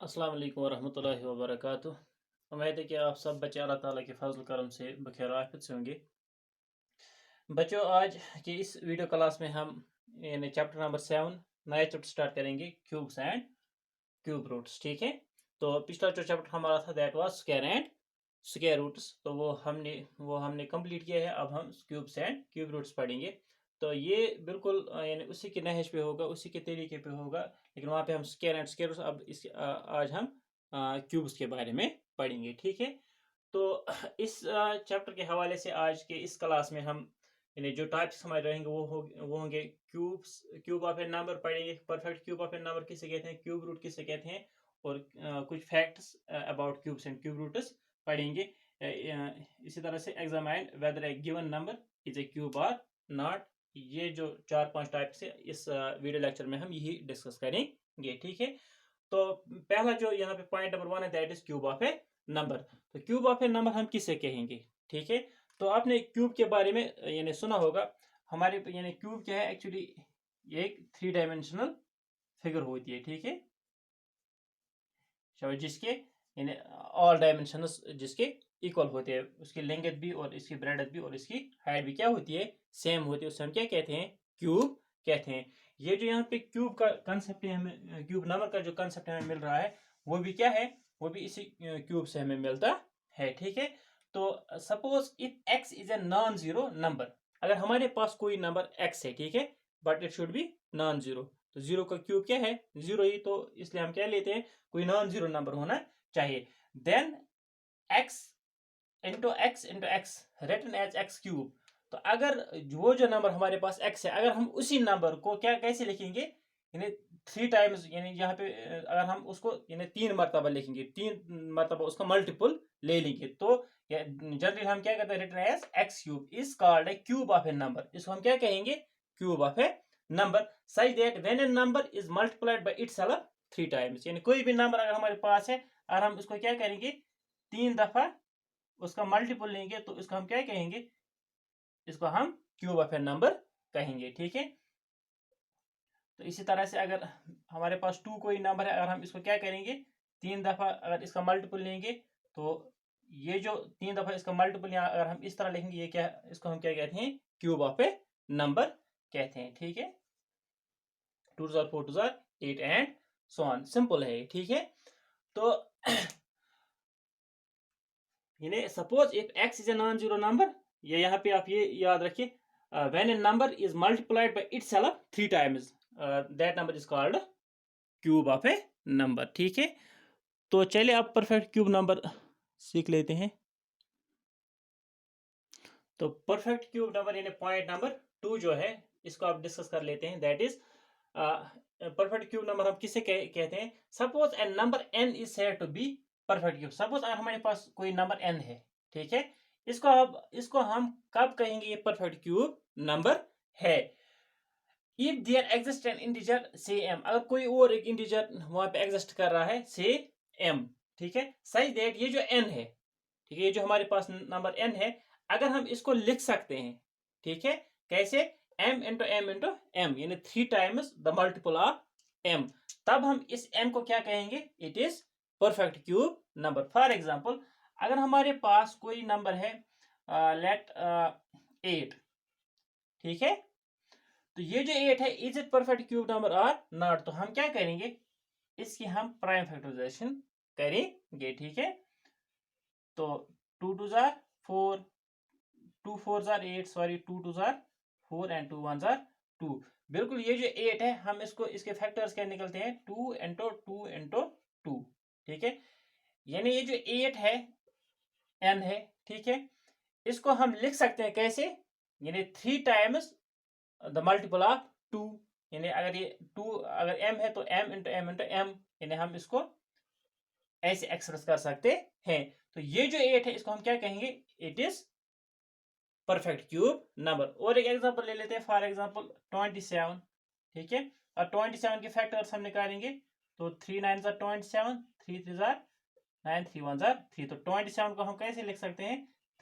अस्सलाम वालेकुम वरहमतुल्लाहि वबरकातुह। उम्मीद है कि आप सब बच्चे अल्लाह ताला के फजल करम से बखैर आफियत से होंगे। बच्चों, आज की इस वीडियो क्लास में हम यानी चैप्टर नंबर 7 नया चैप्टर स्टार्ट करेंगे, क्यूब्स एंड क्यूब रूट्स। ठीक है, तो पिछला जो चैप्टर हमारा था that was square and square roots, तो वो हमने कंप्लीट किया है। अब हम क्यूब्स एंड क्यूब रूट्स पढ़ेंगे। तो ये बिल्कुल यानी उसी के नहज पे होगा, उसी के तरीके पे होगा, लेकिन वहाँ पे हम स्क्वायर एंड स्क्वायर रूट्स, अब आज हम क्यूब्स के बारे में पढ़ेंगे। ठीक है, तो इस चैप्टर के हवाले से आज के इस क्लास में हम यानी जो टाइप्स हमारे रहेंगे वो होंगे cubes, cube of a number पढ़ेंगे, perfect cube of a number किसे कहते हैं, क्यूब रूट किसे कहते हैं, और कुछ facts about cubes and cube roots पढ़ेंगे। इसी तरह से examine whether a given number is a cube or not. ये जो 4-5 टाइप्स है इस वीडियो लेक्चर में हम यही डिस्कस करेंगे। ठीक है, तो पहला जो यहाँ पे पॉइंट नंबर 1 है that is cube of a number. तो क्यूब ऑफ ए नंबर हम किसे कहेंगे? ठीक है, तो आपने क्यूब के बारे में यानी सुना होगा। हमारे यानी क्यूब क्या है एक्चुअली, ये एक 3 डायमेंशनल फिगर होती है। ठीक है, जिसके यानी ऑल डायमेंशंस जिसके इक्वल होते हैं, उसकी लेंथ भी और इसकी ब्रेडथ भी और इसकी हाइट भी क्या होती है, सेम होती है। उसे हम क्या कहते हैं, क्यूब कहते हैं। ये जो यहाँ पे क्यूब का कंसेप्ट है, हमें क्यूब नंबर का जो कंसेप्ट हमें मिल रहा है वो भी क्या है, वो भी इसी क्यूब से हमें मिलता है। ठीक है, तो suppose if x is a non zero number, अगर हमारे पास कोई नंबर एक्स है, ठीक है, but it should be non zero, तो जीरो का क्यूब क्या है, जीरो ही, तो इसलिए हम क्या लेते हैं, कोई नॉन जीरो नंबर होना चाहिए। Then x into x written as x cube. तो अगर जो नंबर हमारे पास एक्स है, अगर हम उसी नंबर को क्या कैसे लिखेंगे, यानी 3 टाइम्स, यानी यहाँ पे अगर हम उसको यानी 3 मरतबा लिखेंगे, 3 मरतबा उसका मल्टीपल ले लेंगे, तो जनरली हम क्या करते हैं, written as x cube is called a cube of a number. इसको हम क्या कहेंगे, cube of a number, such that when a number is multiplied by itself 3 times. यानी कोई भी नंबर अगर हमारे पास है, और हम उसको क्या करेंगे, 3 दफा उसका मल्टीपल लेंगे, तो इसको हम क्या कहेंगे, इसको हम क्यूब ऑफ ए नंबर कहेंगे। ठीक है, तो इसी तरह से अगर हमारे पास 2 कोई नंबर है, अगर हम इसको क्या करेंगे, 3 दफा अगर इसका मल्टीपल लेंगे, तो ये जो 3 दफा इसका मल्टीपल अगर हम इस तरह लिखेंगे, ये क्या, इसको हम क्या कहते हैं, क्यूब ऑफ ए नंबर कहते हैं। ठीक है, 2 4 4 2 8 एंड सो ऑन, सिंपल है। ठीक है, तो यानी suppose if x is a non zero number, ये यहाँ पे आप ये याद रखिए, when a number is multiplied by itself 3 times, that number is called cube of a number. ठीक है, तो चलिए आप परफेक्ट क्यूब नंबर सीख लेते हैं। तो परफेक्ट क्यूब नंबर यानी पॉइंट नंबर 2 जो है, इसको आप डिस्कस कर लेते हैं। That is perfect cube number हम किसे कहते हैं, suppose a number n is said to be perfect cube. Suppose अगर हमारे पास कोई नंबर n है, ठीक है, इसको हम कब कहेंगे ये परफेक्ट क्यूब नंबर है, if there exist an integer से m, अगर कोई और एक इंटीजर वहां पे एग्जिस्ट कर रहा है से m, ठीक है, सच दैट ये जो n है, ठीक है, ये जो हमारे पास नंबर n है, अगर हम इसको लिख सकते हैं, ठीक है, कैसे, m into m into m, यानी 3 times the multiple of m, तब हम इस m को क्या कहेंगे, it is perfect cube number. For example अगर हमारे पास कोई नंबर है लेट 8, ठीक है, तो ये जो 8 है, is it perfect cube number और नॉट, तो हम क्या करेंगे, इसकी हम प्राइम फैक्टराइजेशन करेंगे। ठीक है, तो 2 2 4, 2 4 8, सॉरी 2 2 4 एंड 2 1 2। बिल्कुल, ये जो 8 है, हम इसके फैक्टर्स क्या निकलते हैं, 2 इंटू 2 इंटू 2। ठीक है, यानी ये जो 8 है, n है, ठीक है, इसको हम लिख सकते हैं कैसे, यानी 3 टाइम्स द मल्टीपल ऑफ 2, यानी अगर ये 2 अगर m है, तो m into m into m, यानी हम इसको ऐसे एक्सप्रेस कर सकते हैं। तो ये जो 8 है, इसको हम क्या कहेंगे, it is perfect cube number. और एक एग्जांपल ले लेते हैं, फॉर एग्जांपल 27, ठीक है, और 27 के फैक्टर्स हम निकालेंगे, तो 3 9 27, 3 3 9, 3 1 3, तो 27 को हम कैसे लिख सकते हैं,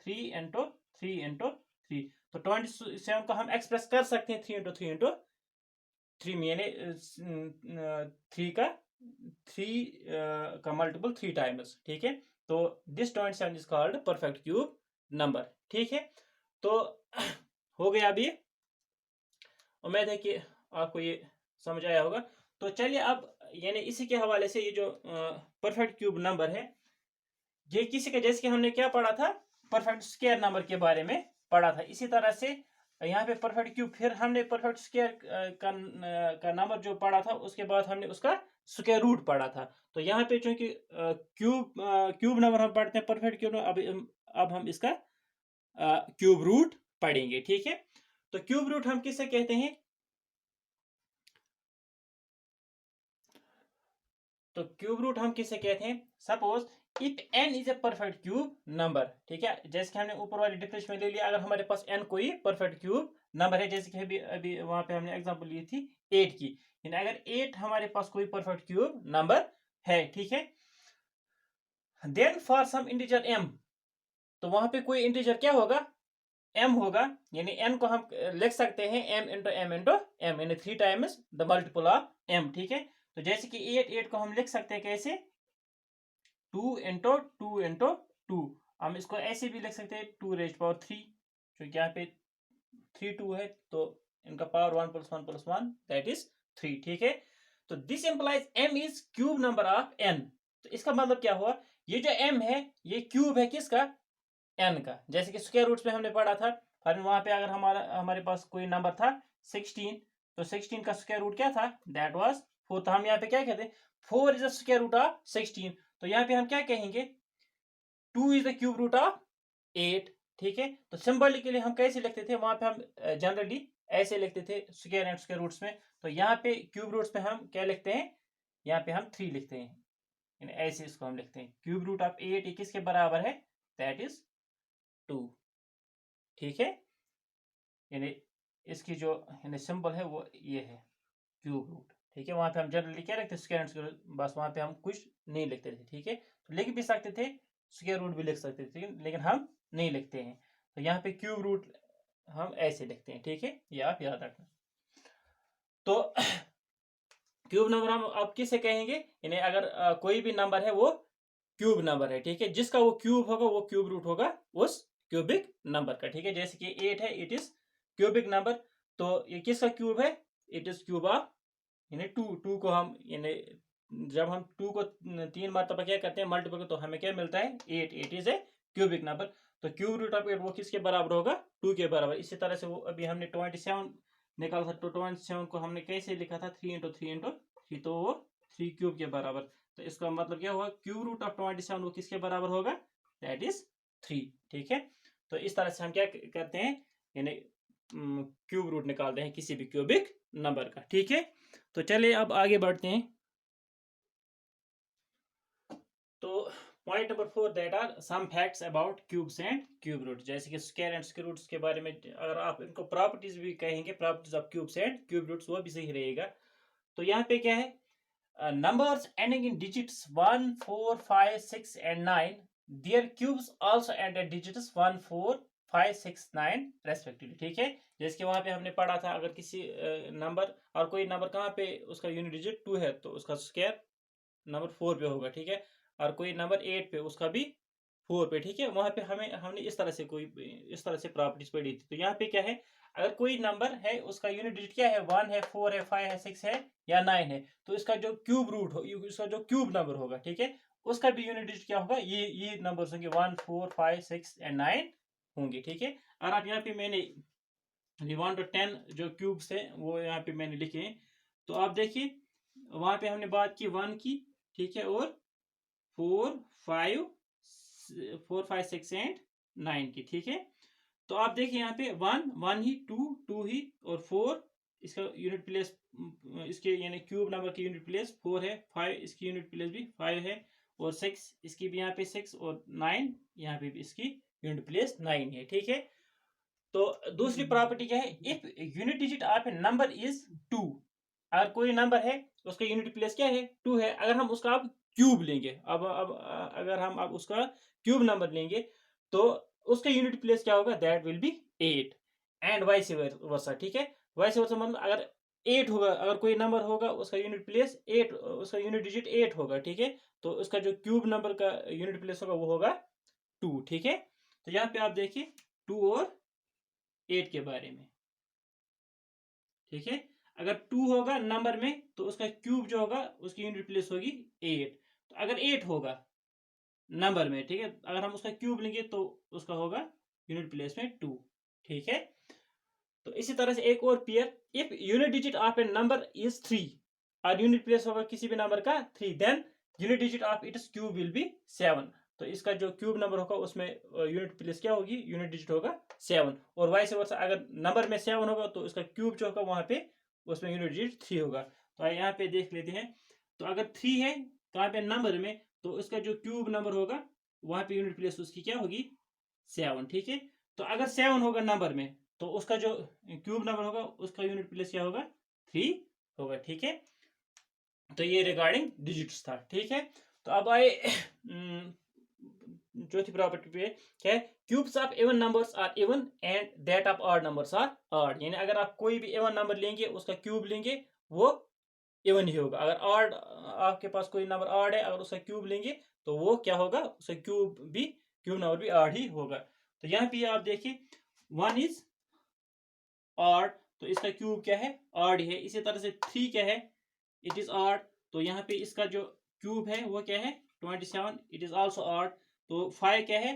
3 इंटू 3 इंटू 3, तो 27 को हम एक्सप्रेस कर सकते हैं 3 इंटू 3 इंटू 3 में, यानी 3 का 3 का मल्टीपल 3 टाइम्स, ठीक है। तो this 27 is called perfect cube number, ठीक है। तो हो गया अभी, उम्मीद है कि आपको ये समझ आया होगा। तो चलिए अब यानी इसी के हवाले से ये जो परफेक्ट क्यूब नंबर है, ये किसी का, जैसे कि हमने क्या पढ़ा था, परफेक्ट स्क्वायर नंबर के बारे में पढ़ा था, इसी तरह से यहाँ पे परफेक्ट क्यूब, फिर हमने परफेक्ट स्क्वायर का नंबर जो पढ़ा था, उसके बाद हमने उसका स्क्वायर रूट पढ़ा था। तो यहाँ पे चूंकि क्यूब नंबर हम पढ़ते हैं, परफेक्ट क्यूब, अब हम इसका क्यूब रूट पढ़ेंगे, ठीक है। तो क्यूब रूट हम किसे कहते हैं? तो क्यूब रूट हम किसे कहते हैं? Suppose if n is a perfect cube number, ठीक है, जैसे कि हमने ऊपर वाली डिफिनेशन में ले लिया, अगर हमारे पास n कोई परफेक्ट क्यूब नंबर है, जैसे कि अभी अभी वहां पे हमने एग्जांपल ली थी 8 की, यानी अगर 8 हमारे पास कोई परफेक्ट क्यूब नंबर है, ठीक है, then for some integer m, तो वहां पे कोई इंटीजर क्या होगा? m होगा, यानी n को हम लिख सकते हैं m into m into m, यानी 3 times the multiple of m, ठीक है। तो जैसे कि 8 को हम लिख सकते हैं कैसे? 2 इंटू 2 हम इसको ऐसे भी लिख सकते हैं 2⁻3, क्योंकि यहाँ पे 3 2 है, तो इनका पावर 1 + 1 + 1 दैट इज 3, ठीक है। तो this implies m is cube number of n। तो इसका मतलब क्या हुआ? ये जो m है ये क्यूब है किसका? n का। जैसे कि स्क्वायर रूट्स में हमने पढ़ा था, और वहां पे अगर हमारे पास कोई नंबर था 16, तो 16 का स्क्वायर रूट क्या था? That was 4। तो हम यहाँ पे क्या कहते हैं? 4 is the square root of 16। तो यहाँ पे हम क्या कहेंगे? 2 is the cube root of 8, ठीक है। तो सिंबॉलिकली हम कैसे लिखते थे? वहां पे हम जनरली ऐसे लिखते थे स्क्वायर एंड स्क्वायर रूट्स में। तो यहाँ पे क्यूब रूट्स पे हम क्या लिखते हैं? यहाँ पे हम 3 लिखते हैं, यानी ऐसे इसको हम लिखते हैं। क्यूब रूट ऑफ 8 किसके बराबर है? दैट इज 2, ठीक है। यानी इसकी जो यानी सिंबल है वो ये है, क्यूब रूट, ठीक है। वहां पे हम जनरली क्या लिखते थे? स्क्वायर एंड स्क्वायर, बस वहां पे हम कुछ नहीं लिखते थे, ठीक है। तो लिख भी सकते थे, स्क्वायर रूट भी लिख सकते थे, लेकिन हम नहीं लिखते हैं। तो यहाँ पे क्यूब रूट हम ऐसे लिखते हैं, ठीक है, ये आप याद रखना। तो क्यूब नंबर हम अब किसे कहेंगे? यानी अगर कोई भी नंबर है वो क्यूब नंबर है, ठीक है, जिसका वो क्यूब होगा वो क्यूब रूट होगा उस क्यूबिक नंबर का, ठीक है। जैसे कि 8 है, इट इज क्यूबिक नंबर। तो ये किसका क्यूब है? इट इज क्यूब ऑफ, यानी 2 को हम, यानी जब हम 2 को 3 मरतबा क्या करते हैं? मल्टीपल, तो हमें क्या मिलता है? 8। 8 इज ए क्यूबिक नंबर। तो क्यूब रूट ऑफ 8 वो किसके बराबर होगा? 2 के बराबर। इसी तरह से वो अभी हमने 27 निकाला था, तो 27 को हमने कैसे लिखा था? 3 × 3 × 3, तो वो 3 क्यूब के बराबर। तो इसका मतलब क्या हुआ? क्यूब रूट ऑफ 27 वो किसके बराबर होगा? दैट इज 3, ठीक है। तो इस तरह से हम क्या करते हैं? यानी क्यूब रूट निकालते हैं किसी भी क्यूबिक नंबर का, ठीक है। तो चलिए अब आगे बढ़ते हैं। तो point number 4, that are some facts about cubes and cube root. जैसे कि स्क्वायर एंड स्क्वायर रूट्स के बारे में अगर आप इनको प्रॉपर्टीज भी कहेंगे, properties of cubes and cube roots, वो भी सही रहेगा। तो यहाँ पे क्या है? numbers ending in digits 1 4 5 6 and 9, their cubes also end at digits 1 4 5 6 9 respectively, ठीक है। जैसे कि वहां पे हमने पढ़ा था, अगर किसी नंबर, और कोई नंबर कहाँ पे उसका यूनिट डिजिट 2 है, तो उसका स्क्वायर नंबर 4 पे होगा, ठीक है। और कोई नंबर 8 पे, उसका भी 4 पे, ठीक है। वहां पे हमने इस तरह से प्रॉपर्टीज पढ़ी थी। तो यहाँ पे क्या है? अगर कोई नंबर है उसका यूनिट डिजिट क्या है? 1 है, 4 है, 5 है, 6 है या 9 है, तो इसका जो क्यूब रूट हो, इसका जो क्यूब नंबर होगा, ठीक है, उसका भी यूनिट डिजिट क्या होगा? ये नंबर होंगे 1 4 5 6 एंड 9 होंगे, ठीक है। और आप यहाँ पे मैंने 1 to 10 जो क्यूब्स है वो यहाँ पे मैंने लिखे हैं। तो आप देखिए, वहां पे हमने बात की 1 की, ठीक है, और 4 5 6 एंड 9 की, ठीक है। तो आप देखिए यहाँ पे 1 1 ही, 2 2 ही, और 4 इसका यूनिट प्लेस, इसके यानी क्यूब नंबर की यूनिट प्लेस 4 है, 5 इसकी यूनिट प्लेस भी 5 है, और 6 इसकी भी यहाँ पे 6, और 9 यहाँ पे भी इसकी यूनिट प्लेस 9 है, ठीक है। तो दूसरी प्रॉपर्टी क्या है? If unit digit of a number is 2, अगर कोई नंबर है उसका यूनिट प्लेस क्या है? 2 है, अगर हम उसका अब क्यूब लेंगे, अब अगर हम अब उसका क्यूब नंबर लेंगे, तो उसका यूनिट प्लेस क्या होगा? That will be 8, and vice versa, ठीक है। वाइस वर्सा मतलब अगर 8 होगा, अगर कोई नंबर होगा उसका यूनिट प्लेस 8, उसका यूनिट डिजिट 8 होगा, ठीक है। तो उसका जो क्यूब नंबर का यूनिट प्लेस होगा वो होगा 2, ठीक है। तो यहाँ पे आप देखिए 2 और 8 के बारे में, ठीक है। अगर 2 होगा नंबर में तो उसका क्यूब जो होगा उसकी यूनिट प्लेस होगी 8। तो अगर 8 होगा नंबर में, ठीक है, अगर हम उसका क्यूब लेंगे तो उसका होगा यूनिट प्लेस में 2, ठीक है। तो इसी तरह से एक और pair, if unit digit of a number is 3 और यूनिट प्लेस होगा किसी भी नंबर का 3, then unit digit of its cube will be 7। तो इसका जो क्यूब नंबर होगा उसमें यूनिट प्लेस क्या होगी, यूनिट डिजिट होगा 7। और वाइस वर्सा, अगर नंबर में 7 होगा तो इसका क्यूब जो होगा वहां पे उसमें यूनिट डिजिट 3 होगा। तो यहाँ पे देख लेते हैं। तो अगर 3 है कहाँ पे, नंबर में, तो इसका जो क्यूब नंबर होगा वहां पे यूनिट प्लेस उसकी क्या होगी, 7, ठीक है। तो अगर 7 होगा नंबर में तो उसका जो क्यूब नंबर होगा उसका यूनिट प्लेस क्या होगा, 3 होगा, ठीक है। तो ये रिगार्डिंग डिजिट्स था, ठीक है। तो अब आए चौथी प्रॉपर्टी पे, क्या है, cubes of even numbers are even and that of odd numbers are odd. यानी अगर आप कोई भी इवन नंबर लेंगे उसका क्यूब लेंगे वो इवन ही होगा। अगर ऑड आपके पास कोई नंबर ऑड है, अगर उसका क्यूब लेंगे तो वो क्या होगा, उसका क्यूब नंबर भी ऑड ही होगा। तो यहाँ पे आप देखिए 1 इज ऑड, तो इसका क्यूब क्या है, ऑड है। इसी तरह से 3 क्या है, इट इज ऑड, तो यहाँ पे इसका जो क्यूब है वो क्या है, 27, इट इज आल्सो ऑड। तो 5 क्या है,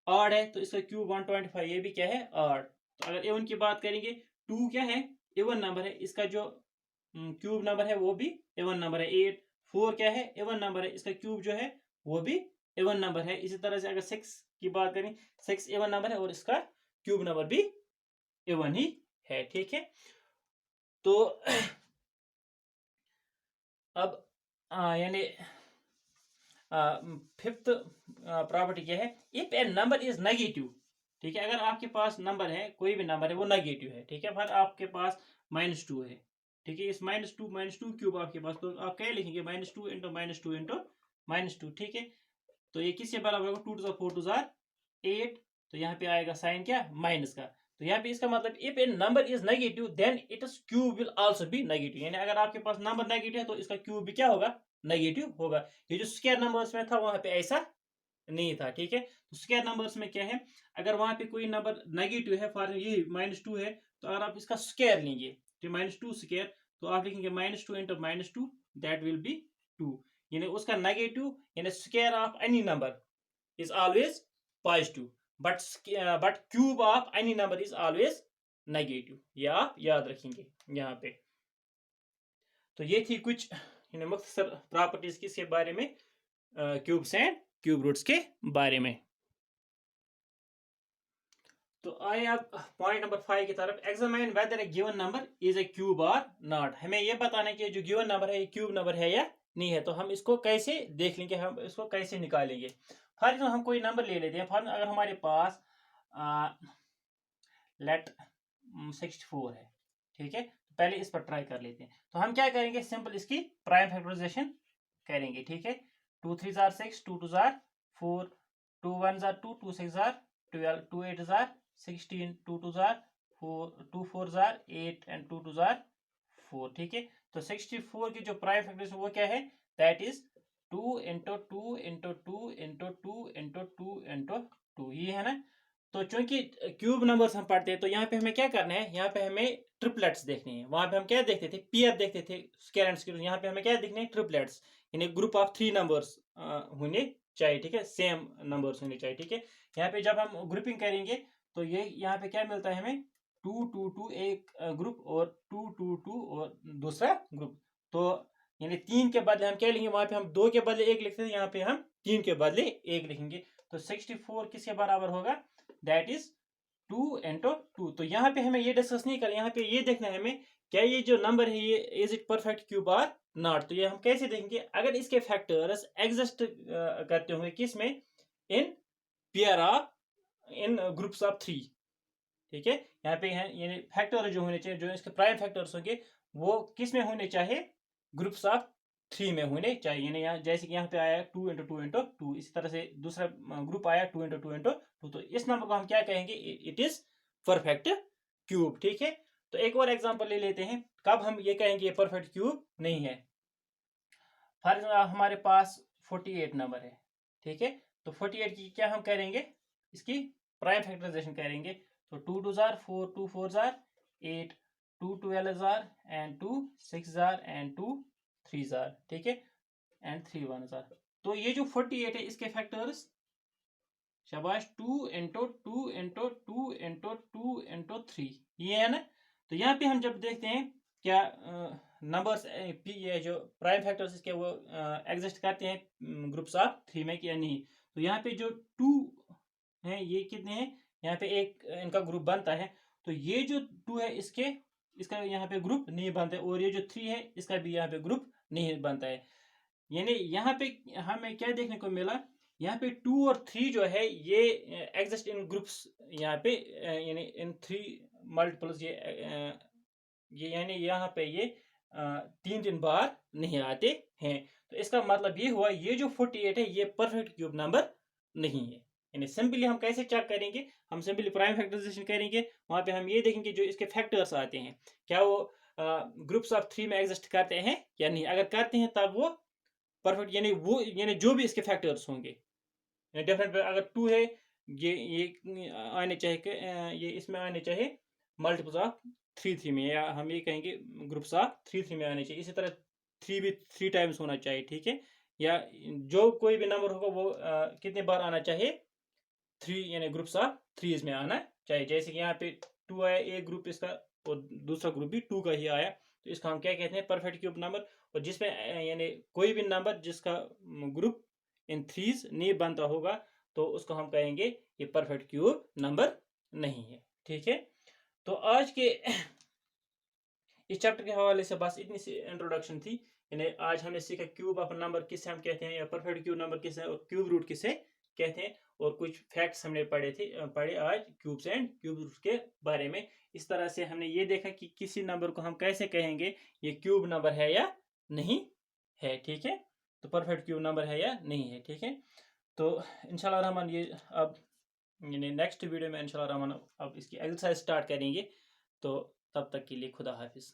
ऑड है, तो इसका क्यूब 125, ये भी क्या है, ऑड। तो अगर इवन की बात करेंगे, 2 क्या है, इवन नंबर है, इसका जो क्यूब नंबर है वो भी इवन नंबर है, 8। 4 क्या है, इवन नंबर है, इसका क्यूब जो है वो भी इवन नंबर है। इसी तरह से अगर 6 की बात करें, 6 इवन नंबर है और इसका क्यूब नंबर भी इवन ही है, ठीक है। तो अब यानी फिफ्थ प्रॉपर्टी क्या है, if a number is negative, ठीक है। अगर आपके पास नंबर है, कोई भी नंबर है वो नेगेटिव है, ठीक है, फिर आपके पास -2 है, ठीक है। इस -2 क्यूब आपके पास, तो आप क्या लिखेंगे, -2 इंटू -2 इंटू -2, ठीक है। तो ये किसके बराबर होगा, 2 टू 4 टू 8। तो यहाँ पे आएगा साइन क्या, माइनस का। तो यहाँ पे इसका मतलब, if a number is negative then its cube will also be negative. यानी अगर आपके पास नंबर नेगेटिव है तो इसका क्यूब भी क्या होगा, नेगेटिव होगा। ये जो स्क्वायर नंबर्स में था वहां पे ऐसा नहीं था, ठीक है। तो स्क्वायर नंबर्स में क्या है, अगर वहां पे कोई नंबर नेगेटिव है, फॉर ये -2 है, तो अगर आप इसका स्क्वायर लेंगे, तो -2 स्क्वायर, तो आप लिखेंगे -2 इंटू -2, दैट विल बी 2। यानी उसका नेगेटिव, यानी square of any number is always positive, but cube of any number is always negative। ये आप याद रखेंगे यहाँ पे। तो ये थी कुछ मुख्तसर प्रॉपर्टीज किसके बारे में, क्यूब्स एंड क्यूब रूट्स के बारे में। तो आए आप पॉइंट नंबर 5 की तरफ, examine whether a given number is a cube or not. हमें यह बताना कि जो गिवन नंबर है ये क्यूब नंबर है या नहीं है। तो हम इसको कैसे देख लेंगे, हम इसको कैसे निकालेंगे। फॉर एग्जाम्पल हम कोई नंबर ले लेते हैं, फॉर अगर हमारे पास लेट 64 है, ठीक है। तो पहले इस पर ट्राई कर लेते हैं। तो हम क्या करेंगे, सिंपल इसकी प्राइम फैक्टराइजेशन करेंगे, ठीक है। 2 3 jar 6, 2 2 jar 4, 2 1 jar 2, 2 6 jar 12, 2 8 jar 16, 2 2 jar 4, 2 4 jar 8 and 2 2 jar 4, ठीक है। तो 64 की जो प्राइम फैक्टराइजेशन वो क्या है, that is 2 into 2 into 2 into 2 into 2 into 2, ये है ना। तो चूंकि क्यूब नंबर्स हम पढ़ते हैं तो यहाँ पे हमें क्या करना है, यहाँ पे हमें ट्रिपलेट्स देखने हैं। वहां पे हम क्या देखते थे, पेयर देखते थे, स्क्वायर एंड स्क्वायर। यहाँ पे हमें क्या देखने हैं, ट्रिपलेट्स, यानी ग्रुप ऑफ 3 नंबर्स होने चाहिए, ठीक है, सेम नंबर्स होने चाहिए, ठीक है। यहाँ पे जब हम ग्रुपिंग करेंगे तो ये यहाँ पे क्या मिलता है हमें, 2 2 2 एक ग्रुप और 2 2 2 और दूसरा ग्रुप। तो यानी 3 के बदले हम क्या लिखेंगे, वहां पे हम 2 के बदले 1 लिखते थे, यहाँ पे हम 3 के बदले 1 लिखेंगे। तो 64 किसके बराबर होगा, दैट इज 2 इंटू 2। तो यहाँ पे हमें ये डिस्कस नहीं कर, यहाँ पे ये देखना है हमें, क्या ये जो नंबर है ये is it perfect cube or not. तो ये हम कैसे देखेंगे, अगर इसके फैक्टर्स एग्जिस्ट करते होंगे किस में, in pair of, in groups of 3, ठीक है। यहाँ पे है यानी फैक्टर जो होने चाहिए, जो इसके प्राइम फैक्टर्स होंगे वो किस में होने चाहिए, ग्रुप्स ऑफ 3 में होने चाहिए। यानी यहाँ जैसे कि यहाँ पे आया 2 इंटू 2 इंटू 2, इसी तरह से दूसरा ग्रुप आया 2 इंटू 2 इंटू 2। तो इस नंबर को हम क्या कहेंगे, इट इज परफेक्ट क्यूब, ठीक है। तो एक और एग्जांपल ले लेते हैं, कब हम ये कहेंगे ये परफेक्ट क्यूब नहीं है। फॉर एग्जाम्पल हमारे पास 48 नंबर है, ठीक है। तो 48 की क्या हम करेंगे, इसकी प्राइम फैक्टराइजेशन करेंगे। तो 2 2 jar 4, 2 4 jar 8, 2 12 jar and 2 6 jar and 2 3 jar, ठीक है, एंड 3 1 जार। तो ये जो 48 है इसके फैक्टर्स, शाबाश, 2 इंटू 2 इंटू 2 इंटू 2 इंटू 3, ये है ना। तो यहाँ पे हम जब देखते हैं क्या नंबर्स ये जो प्राइम फैक्टर्स इसके वो एग्जिस्ट करते हैं ग्रुप्स ऑफ 3 में या नहीं। तो यहाँ पे जो 2 हैं ये कितने हैं, यहाँ पे एक इनका ग्रुप बनता है। तो ये जो 2 है इसका यहाँ पे ग्रुप नहीं बनता है, और ये जो 3 है इसका भी यहाँ पे ग्रुप नहीं बनता है। यानी यहाँ पे हमें क्या देखने को मिला, यहाँ पे 2 और 3 जो है ये एग्जिस्ट इन ग्रुप्स, यहाँ पे यानी इन 3 मल्टीपल्स, ये यानी यहाँ पे ये 3 बार नहीं आते हैं। तो इसका मतलब ये हुआ ये जो 48 है ये परफेक्ट क्यूब नंबर नहीं है। यानी सिंपली हम कैसे चेक करेंगे, हम सिंपली प्राइम फैक्टराइजेशन करेंगे, वहां पे हम ये देखेंगे जो इसके फैक्टर्स आते हैं क्या वो ग्रुप्स ऑफ 3 में एग्जिस्ट करते हैं या नहीं। अगर करते हैं तब वो परफेक्ट, यानी जो भी इसके फैक्टर्स होंगे डेफिनेट। अगर 2 है ये आने चाहिए, ये इसमें आने चाहिए मल्टीपल्स ऑफ 3 3 में, या हम ये कहेंगे ग्रुप्स ऑफ 3 3 में आने चाहिए। इसी तरह 3 भी 3 टाइम्स होना चाहिए, ठीक है। या जो कोई भी नंबर होगा वो कितने बार आना चाहिए, 3, यानी ग्रुप्स ऑफ 3 में आना चाहिए। जैसे कि यहाँ पे 2 आया, एक ग्रुप इसका, और दूसरा ग्रुप भी 2 का ही आया। तो इसका हम क्या कहते हैं, परफेक्ट क्यूब नंबर। और जिसमें यानी कोई भी नंबर जिसका ग्रुप इन 3 नहीं बनता होगा तो उसको हम कहेंगे ये परफेक्ट क्यूब नंबर नहीं है, ठीक है। तो आज के इस चैप्टर के हवाले से बस इतनी सी इंट्रोडक्शन थी। यानी आज हमने सीखा क्यूब ऑफ नंबर किसे हम कहते हैं, या परफेक्ट क्यूब नंबर किसे, और क्यूब रूट किसे कहते हैं, और कुछ फैक्ट्स हमने पढ़े आज क्यूब्स एंड क्यूब रूट के बारे में। इस तरह से हमने ये देखा कि किसी नंबर को हम कैसे कहेंगे ये क्यूब नंबर है या नहीं है, ठीक है। तो परफेक्ट क्यूब नंबर है या नहीं है, ठीक है। तो इंशाल्लाह रहमान ये अब यानी नेक्स्ट वीडियो में इंशाल्लाह रहमान अब इसकी एक्सरसाइज स्टार्ट करेंगे। तो तब तक के लिए खुदा हाफिज़।